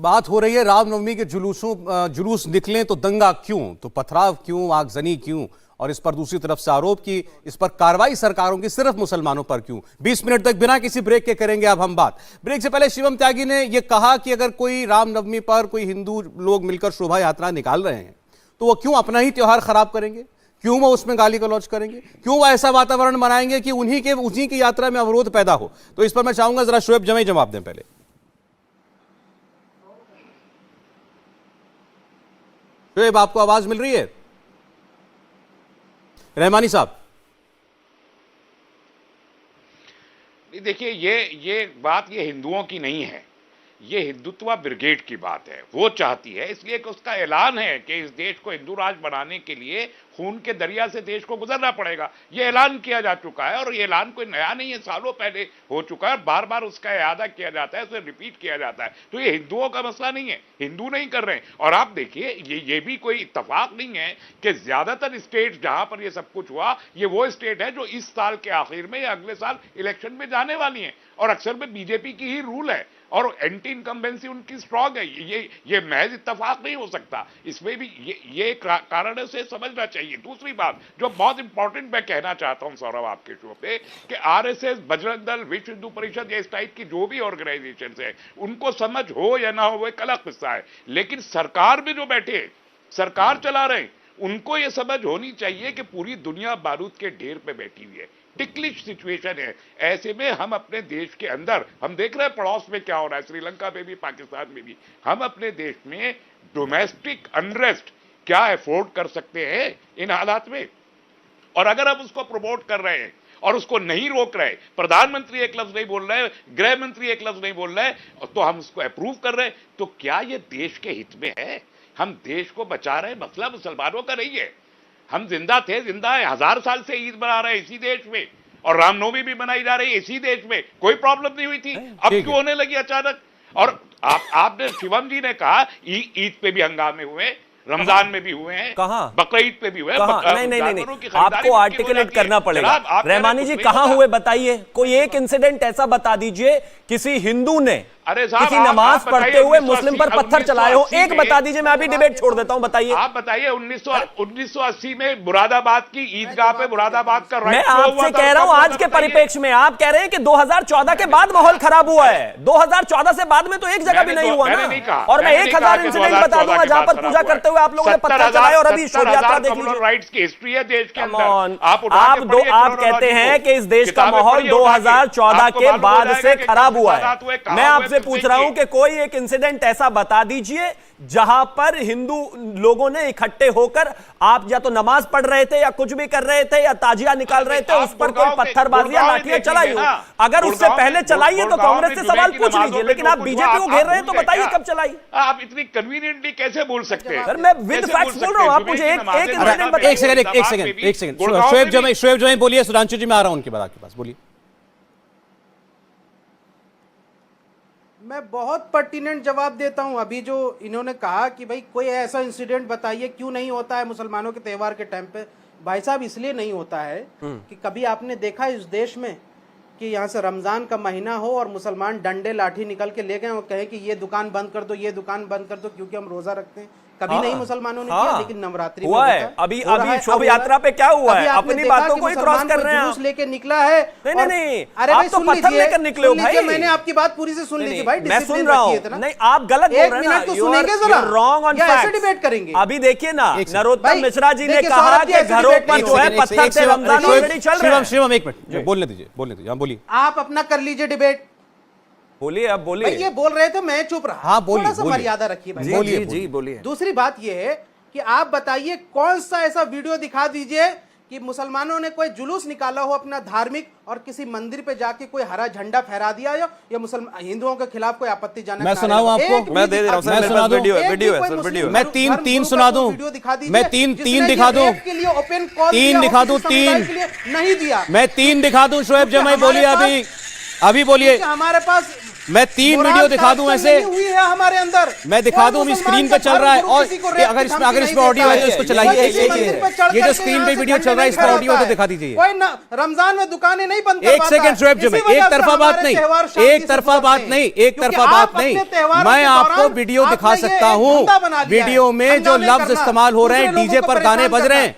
बात हो रही है रामनवमी के जुलूस निकलें तो दंगा क्यों, तो पथराव क्यों, आगजनी क्यों, और इस पर दूसरी तरफ से आरोप कि इस पर कार्रवाई सरकारों की सिर्फ मुसलमानों पर क्यों। 20 मिनट तक बिना किसी ब्रेक के करेंगे अब हम बात। ब्रेक से पहले शिवम त्यागी ने यह कहा कि अगर कोई रामनवमी पर कोई हिंदू लोग मिलकर शोभा यात्रा निकाल रहे हैं तो वो क्यों अपना ही त्योहार खराब करेंगे, क्यों वो उसमें गाली गलौज करेंगे, क्यों वो ऐसा वातावरण बनाएंगे कि उन्हीं की यात्रा में अवरोध पैदा हो। तो इस पर मैं चाहूंगा जरा शोएब जमे जवाब दें। पहले शोएब, आपको आवाज मिल रही है? रहमानी साहब, देखिए ये बात ये हिंदुओं की नहीं है, ये हिंदुत्व ब्रिगेड की बात है। वो चाहती है, इसलिए कि उसका ऐलान है कि इस देश को हिंदू राज बनाने के लिए खून के दरिया से देश को गुजरना पड़ेगा। ये ऐलान किया जा चुका है और ये ऐलान कोई नया नहीं है, सालों पहले हो चुका है। बार बार उसका इरादा किया जाता है, उसे रिपीट किया जाता है। तो ये हिंदुओं का मसला नहीं है, हिंदू नहीं कर रहे हैं। और आप देखिए ये भी कोई इत्तेफाक नहीं है कि ज्यादातर स्टेट जहां पर ये सब कुछ हुआ, ये वो स्टेट है जो इस साल के आखिर में या अगले साल इलेक्शन में जाने वाली है, और अक्सर में बीजेपी की ही रूल है और एंटी इनकम्बेंसी उनकी स्ट्रांग है। ये महज इत्तेफाक नहीं हो सकता, इसमें भी ये कारण से समझना चाहिए। दूसरी बात जो बहुत इंपॉर्टेंट मैं कहना चाहता हूं सौरभ आपके शो पे, कि आरएसएस, बजरंग दल, विश्व हिंदू परिषद, इस टाइप की जो भी ऑर्गेनाइजेशन है, उनको समझ हो या ना हो वो एक अलग किस्सा है, लेकिन सरकार में जो बैठे, सरकार चला रहे, उनको यह समझ होनी चाहिए कि पूरी दुनिया बारूद के ढेर पे बैठी हुई है, टिकलिश सिचुएशन है। ऐसे में हम अपने देश के अंदर, हम देख रहे हैं पड़ोस में क्या हो रहा है, श्रीलंका में भी, पाकिस्तान में भी, हम अपने देश में डोमेस्टिक अनरेस्ट क्या अफोर्ड कर सकते हैं इन हालात में? और अगर हम उसको प्रमोट कर रहे हैं और उसको नहीं रोक रहे, प्रधानमंत्री एक लफ्ज नहीं बोल रहे, गृह मंत्री एक लफ्ज नहीं बोल रहे, तो हम उसको अप्रूव कर रहे हैं, तो क्या यह देश के हित में है? हम देश को बचा रहे हैं, मसला मुसलमानों का नहीं है। हम जिंदा थे, जिंदा है, 1000 साल से ईद मना रहे हैं इसी देश में, और रामनवमी भी मनाई जा रही है इसी देश में, कोई प्रॉब्लम नहीं हुई थी, अब क्यों होने लगी अचानक? और आपने, शिवम जी ने कहा ईद पे भी हंगामे हुए, रमजान में भी हुए हैं, कहां बकरीद पे भी हुए, नहीं, आपको आर्टिकुलेट करना पड़ेगा। रहमानी जी कहां हुए बताइए, कोई एक इंसिडेंट ऐसा बता दीजिए किसी हिंदू ने किसी नमाज पढ़ते हुए मुस्लिम पर पत्थर चलाए हो, एक बता दीजिए, मैं अभी डिबेट छोड़ देता हूं। बताइए, आप बताइए। 1980 में मुरादाबाद की ईदगाह पे मुरादाबाद का मैं आपसे कह रहा हूं आज के परिप्रेक्ष्य में, आप कह रहे हैं कि 2014 के बाद माहौल खराब हुआ है, 2014 से बाद में तो एक जगह भी नहीं हुआ ना। और मैं 1000 इंसिडेंट बता दूंगा जहां पर पूजा करते हुए आप लोगों ने पत्थर चलाए, और अभी शोभा यात्रा देख लीजिए। राइट्स की हिस्ट्री है देश के अंदर। आप कहते हैं कि इस देश का माहौल 2014 के बाद से खराब हुआ है। मैं आपसे पूछ रहा हूं कि कोई एक इंसिडेंट ऐसा बता दीजिए जहां पर हिंदू लोगों ने इकट्ठे होकर, आप या तो नमाज पढ़ रहे थे या कुछ भी कर रहे थे या ताजिया निकाल रहे थे, उस पर कोई पत्थरबाजी या लाठियां चलाई हो। अगर उससे पहले चलाई है तो कांग्रेस से सवाल पूछ लीजिए, लेकिन आप बीजेपी को घेर रहे हैं तो बताइए कब चलाई? आप इतनी कन्वीनियंटली कैसे बोल सकते हैं? सर मैं विद फैक्ट्स बोल रहा हूं, आप मुझे एक इंसिडेंट बताइए। एक सेकंड शोएब जमे बोलिए, सुधांशु जी मैं आ रहा हूं उनके बाद आपके पास, बोलिए। मैं बहुत पर्टिनेंट जवाब देता हूं। अभी जो इन्होंने कहा कि भाई कोई ऐसा इंसिडेंट बताइए क्यों नहीं होता है मुसलमानों के त्योहार के टाइम पे। भाई साहब इसलिए नहीं होता है कि कभी आपने देखा इस देश में कि यहाँ से रमजान का महीना हो और मुसलमान डंडे लाठी निकल के ले गए और कहे कि ये दुकान बंद कर दो, ये दुकान बंद कर दो, क्योंकि हम रोजा रखते हैं। कभी नहीं मुसलमानों ने किया, लेकिन नवरात्रि हुआ है। अभी शोभा यात्रा पे क्या हुआ है? अपनी बातों को ही क्रॉस कर रहे हैं। जुलूस लेके निकला है। नहीं, आप तो पत्थर लेकर निकले हो भाई। मैंने आपकी बात पूरी से सुन लीजिए भाई, मैं सुन रहा हूं। नहीं, आप गलत बोल रहे हैं ना, सुनेंगे जरा, रॉन्ग ऑन फैक्ट्स। ऐसे डिबेट करेंगे। अभी देखिए ना, नरोत्तम मिश्रा जी ने कहा कि घरों पर जो है पत्थर से रमजान ऑलरेडी चल रहा है। शिवम एक मिनट बोलने दीजिए, बोलिए। आप अपना कर लीजिए डिबेट, बोलिए, अब बोलिए। ये बोल रहे थे, मैं चुप रहा। हाँ बोलिए, थोड़ा सा मर्यादा रखिए भाई। जी बोलिए। दूसरी बात ये है कि आप बताइए कौन सा ऐसा वीडियो दिखा दीजिए कि मुसलमानों ने कोई जुलूस निकाला हो अपना धार्मिक, और किसी मंदिर पे जाके कोई हरा झंडा फहरा दिया हो, या मुसलमान हिंदुओं के खिलाफ कोई आपत्तिजनक। मैं सुनाऊं आपको? मैं दे दे रहा हूं सर, मेरे पास वीडियो है वीडियो। मैं तीन सुना दूं? मैं तीन दिखा दूं? के लिए ओपन कॉल तीन दिखा दूं? नहीं दिया। मैं 3 दिखा दूं? शोएब जमे बोलिए, अभी बोलिए। हमारे पास मैं 3 मोराल वीडियो दिखा दूं ट्रांसफर ऐसे, नहीं हुई है हमारे अंदर। मैं दिखा दूं, अभी स्क्रीन पे चल रहा है। और अगर इसमें ऑडियो है तो इसको चलाइए। ये जो स्क्रीन पे वीडियो चल रहा है, इसका ऑडियो तो दिखा दीजिए। रमजान में दुकानें नहीं बंद, एक सेकंड शोएब जमाई, एक तरफा बात नहीं, एक तरफा बात नहीं, एक तरफा बात नहीं। मैं आपको वीडियो दिखा सकता हूं, वीडियो में जो लफ्ज इस्तेमाल हो रहे हैं, डीजे पर गाने बज रहे हैं,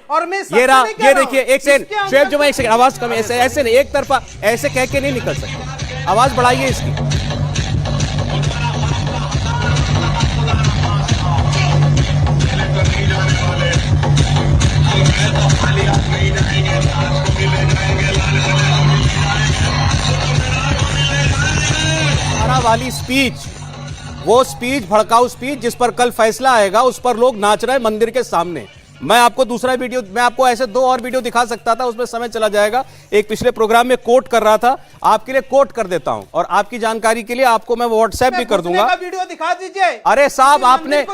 ये देखिए। एक सेकंड शोएब जमाई, एक सेकंड, आवाज कम, ऐसे नहीं, एक तरफा ऐसे कह के नहीं निकल सकते, आवाज बढ़ाइए इसकी। वाली स्पीच, वो स्पीच, भड़काऊ स्पीच जिस पर कल फैसला आएगा, उस पर लोग नाच रहे हैं मंदिर के सामने। मैं आपको दूसरा वीडियो, मैं आपको ऐसे 2 और वीडियो दिखा सकता था, उसमें समय चला जाएगा। एक पिछले प्रोग्राम में कोट कर रहा था, आपके लिए कोट कर देता हूं, और आपकी जानकारी के लिए आपको मैं व्हाट्सएप भी कर दूंगा। वीडियो दिखा दीजिए। अरे साहब, आपने,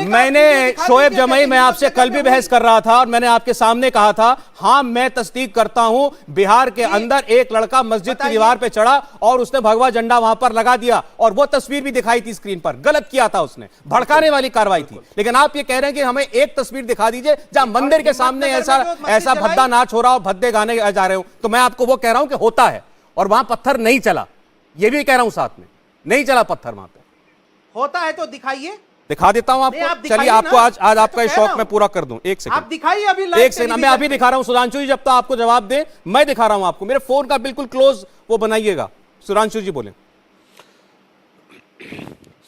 मैंने शोएब जमाई, मैं आपसे कल भी बहस कर रहा था और मैंने आपके सामने कहा था, हां मैं तस्दीक करता हूं, बिहार के अंदर एक लड़का मस्जिद की दीवार पर चढ़ा और उसने भगवा झंडा वहां पर लगा दिया, और वो तस्वीर भी दिखाई थी स्क्रीन पर। गलत किया था उसने, भड़काने वाली कार्रवाई थी। लेकिन आप ये कह रहे हैं कि हमें एक तस्वीर दिखा दीजिए जहां मंदिर के सामने ऐसा भद्दा नाच हो रहा हो, भद्दे गाने जा रहे हो। तो मैं आपको वो कह रहा हूं कि होता है, और वहां पत्थर नहीं चला, ये भी कह रहा हूं साथ में, नहीं चला पत्थर वहां पे। होता है तो दिखाइए, दिखा देता हूं आपको। चलिए, आपको आज आपका शौक मैं पूरा कर दूं। एक सेकंड आप दिखाइए, अभी एक सेकंड, मैं अभी दिखा रहा हूं। सुधांशु जी, जब तक आपको जवाब दे, मैं दिखा रहा हूं आपको। मेरे फोन का बिल्कुल क्लोज वो बनाइएगा। सुधांशु जी बोले।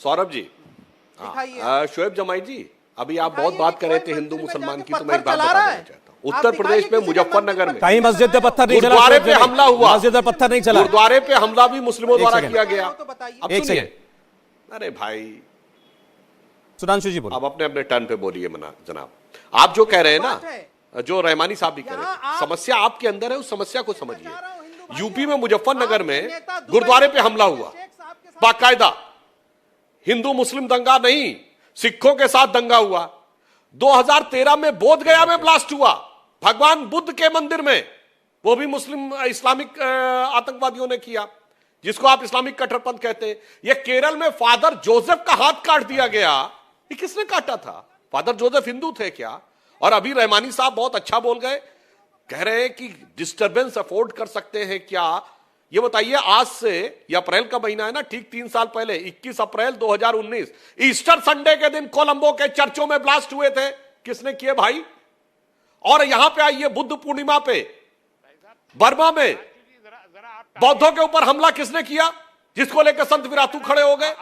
सौरभ जी, शोएब जमाई जी, अभी आप बहुत बात कर रहे थे हिंदू मुसलमान की, तो मैं एक बात बताना चाहता हूँ। उत्तर प्रदेश में मुजफ्फरनगर में कहीं मस्जिद पे पत्थर नहीं चला, गुरुद्वारे पे हमला हुआ, मस्जिद पे पत्थर नहीं चला, गुरुद्वारे पे हमला भी मुस्लिमों द्वारा किया गया। अब एक सुनिए, सेकंड, अरे भाई सुधांशु जी बोले। आप अपने अपने टर्न पे बोलिए जनाब। आप जो कह रहे हैं ना, जो रहमानी साहब भी कह रहे हैं, समस्या आपके अंदर है, उस समस्या को समझिए। यूपी में मुजफ्फरनगर में गुरुद्वारे पे हमला हुआ, बाकायदा हिंदू मुस्लिम दंगा नहीं, सिखों के साथ दंगा हुआ। 2013 में बोधगया में ब्लास्ट हुआ, भगवान बुद्ध के मंदिर में, वो भी मुस्लिम इस्लामिक आतंकवादियों ने किया, जिसको आप इस्लामिक कट्टरपंथ कहते हैं। ये केरल में फादर जोसेफ का हाथ काट दिया गया। ये किसने काटा था? फादर जोसेफ हिंदू थे क्या? और अभी रहमानी साहब बहुत अच्छा बोल गए, कह रहे हैं कि डिस्टर्बेंस अफोर्ड कर सकते हैं क्या? ये बताइए, आज से, ये अप्रैल का महीना है ना, ठीक 3 साल पहले 21 अप्रैल 2019 ईस्टर संडे के दिन कोलंबो के चर्चों में ब्लास्ट हुए थे। किसने किए भाई? और यहां पे आइए, बुद्ध पूर्णिमा पे बर्मा में बौद्धों के ऊपर हमला किसने किया, जिसको लेकर संत विरातू खड़े हो गए?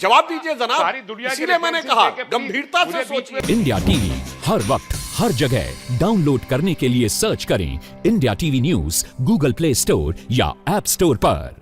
जवाब दीजिए जनाब। इसीलिए मैंने कहा, गंभीरता से सोचिए। इंडिया टीवी हर वक्त हर जगह डाउनलोड करने के लिए सर्च करें India TV news Google play store या ऐप स्टोर पर।